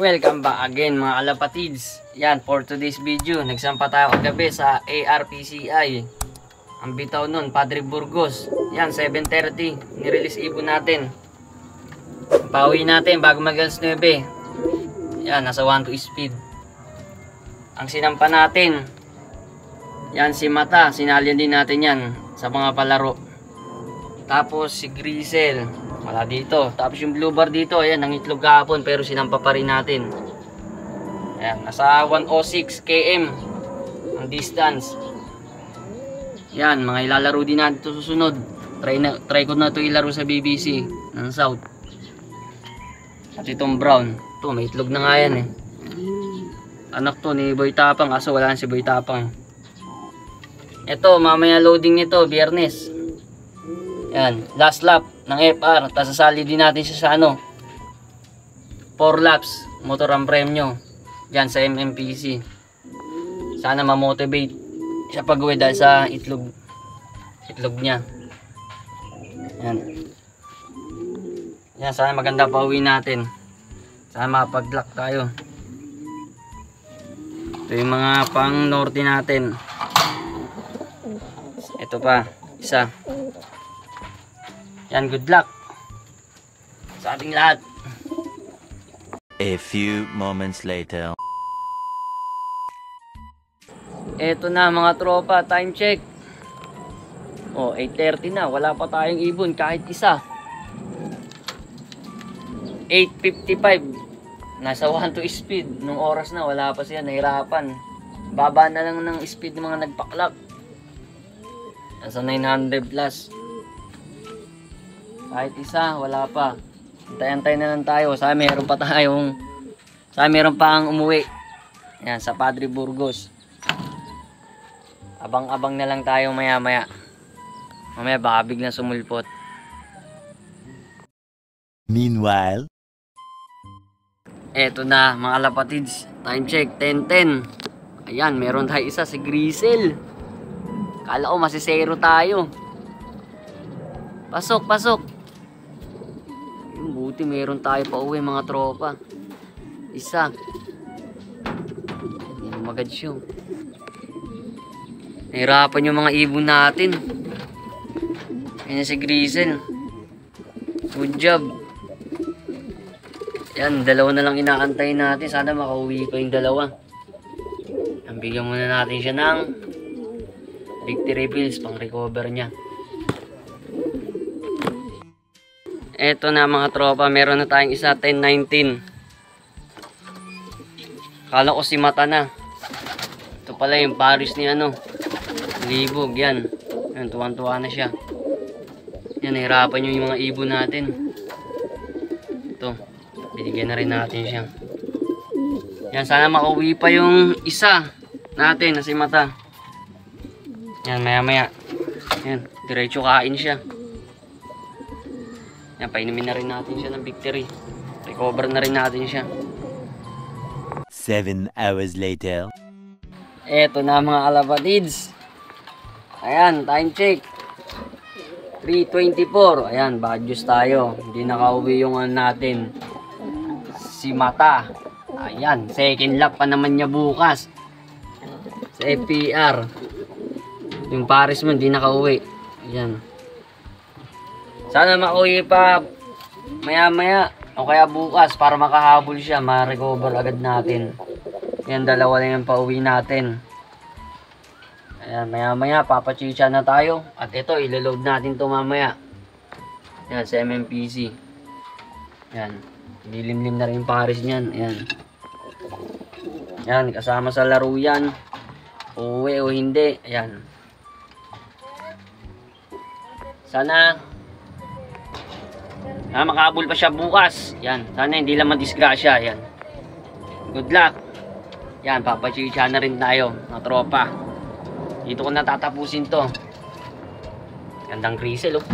Welcome back again mga kalapatids. Yan, for today's video, nagsampa tayo kagabi sa ARPCI. Ang bitaw nun, Padre Burgos. Yan, 7:30, nirelease ibon natin. Pauwi natin bago mag-alas 9. Yan, nasa 1-2 speed. Ang sinampa natin, yan si Mata, sinalyan din natin yan sa mga palaro. Tapos si Grisel, wala dito. Tapos yung blue bar dito, ayan, nangitlog kahapon pero sinampa pa rin natin. Ayan, nasa 106 km ang distance. Yan, mga ilalaro din natin ito susunod. Try ko na ito ilaro sa BBC ng South. At itong brown, ito may itlog na nga yan eh. Anak to ni Boy Tapang, aso wala si Boy Tapang. Ito, mamaya loading nito, Biyernes. Yan, last lap ng FR. Tapos sasali din natin siya sa ano, 4 laps, motor ang premyo. Yan sa MMPC. Sana ma-motivate siya pag-uwi dahil sa itlog niya. Yan. Yan, sana maganda pa uwi natin. Sana mapag-lock tayo. Ito yung mga pang norte natin. Ito pa, isa. Yan, good luck sa ating lahat. A few moments later. Eto na mga tropa, time check. Oh, 8:30 na, wala pa tayong ibon kahit isa. 8:55, nasa 1-2 speed. Nung oras na, wala pa siya, nahirapan. Baba na lang ng speed ng mga nagpaklak. Nasa 900 plus. Kahit isa, wala pa. Antay-antay na lang tayo. Sana meron pa tayong, sana meron pa ang umuwi. Yan, sa Padre Burgos. Abang-abang na lang tayo maya-maya. Mamaya baka biglang sumulpot. Meanwhile, Eto na mga lapatids. Time check, 10:10. Ayan, meron tayo isa, si Grisel. Kala ko masisero tayo. Pasok, pasok. Buti meron tayo pa uwi mga tropa. Isa. Hindi magad siya. Nahirapan yung mga ibon natin. Ayan si Grisel. Good job. Yan, dalawa na lang inaantay natin. Sana makauwi pa yung dalawa. Bigyan muna natin siya ng victory pills pang recover niya. Eto na mga tropa, meron na tayong isa, 10-19. Kala ko si Mata na. Ito pala yung Paris ni ano, Libog, yan. Yan, tuwan-tuwa na siya. Yan, nahirapan yung mga ibon natin. Ito, binigyan na rin natin siya. Yan, sana makauwi pa yung isa natin na si Mata. Yan, maya-maya. Yan, diretso kain siya. Yan, painumin na rin natin siya ng victory. Recover na rin natin siya. 7 hours later. Eto na mga kalapatids. Ayan, time check. 3:24. Ayan, bad news tayo. Hindi nakauwi yung ano natin. Si Mata. Ayan, second lap pa naman niya bukas. Sa FPR. Yung Paris mo, hindi nakauwi. Ayan. Sana makauwi pa maya-maya o kaya bukas para makahabol siya, ma-recover agad natin. Yan, dalawa lang yung pauwi natin. Ayan, maya-maya papachicha na tayo. At ito, ilo-load natin to mamaya. Yan, sa MMPC. Yan, lilimlim na rin yung Paris niyan. Ayan. Yan, kasama sa laro yan. Uuwi o hindi. Ayan. Sana makahabol pa siya bukas. Yan, sana hindi lang madisgrasya. Yan, good luck. Yan, papachicha na rin tayo mga tropa. Dito ko natatapusin to. Gandang Grisel, oh.